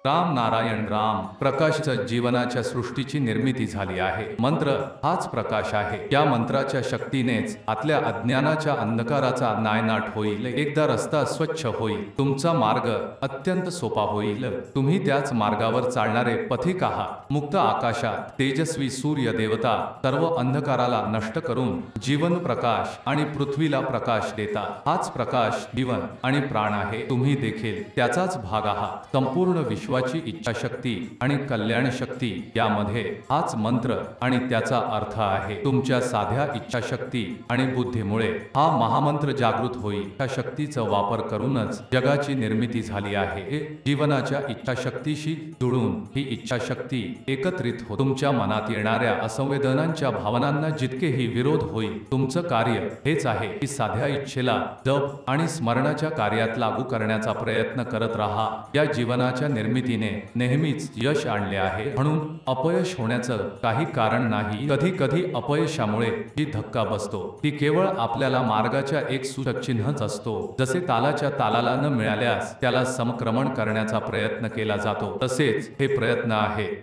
राम नारायण राम प्रकाशच जीवनाच्या सृष्टीची निर्मिती झाली आहे। मंत्र हाच प्रकाश आहे। या मंत्राच्या शक्तीनेच आतल्या अज्ञानाच्या अंधकाराचा नायनाट होईल। एकदा रस्ता स्वच्छ होईल, तुमचा मार्ग अत्यंत सोपा होईल। तुम्ही त्याच मार्गावर चालणारे पथिक आहात। मुक्त आकाशात तेजस्वी सूर्य देवता सर्व अंधकाराला नष्ट करून जीवन प्रकाश आणि पृथ्वीला प्रकाश देतात। हाच प्रकाश जीवन आणि प्राण आहे। तुम्ही देखील त्याचाच भाग आहात। संपूर्ण विश्वाची इच्छाशक्ती आणि कल्याण शक्ती यामध्ये हाच मंत्र आणि त्याचा अर्थ आहे। तुमच्या साध्या इच्छाशक्ती आणि बुद्धीमुळे हा महामंत्र जागृत होईल। त्या शक्तीचा वापर करूनच जगाची निर्मिती झाली आहे। जीवनाच्या इच्छाशक्तीशी जुळून ही इच्छाशक्ती एकत्रित होते। तुमच्या मनात येणाऱ्या असंवेदनांच्या भावनांना जितकेही विरोध होईल, तुमचं कार्य हेच आहे की साध्या इच्छेला जप आणि स्मरणाच्या कार्यात लागू करण्याचा प्रयत्न करत राहा। या जीवनाच्या निर्मितीने नेहमीच यश आणले आहे, म्हणून अपयश होण्याचं काही कारण नाही। कधी कधी अपयशामुळे जी धक्का बसतो ती केवळ आपल्याला मार्गाच्या एक सूचक चिन्हच असतो। जसे तालाच्या तालाला न मिळाल्यास त्याला समक्रमण करण्याचा प्रयत्न केला जातो, तसेच हे प्रयत्न आहेत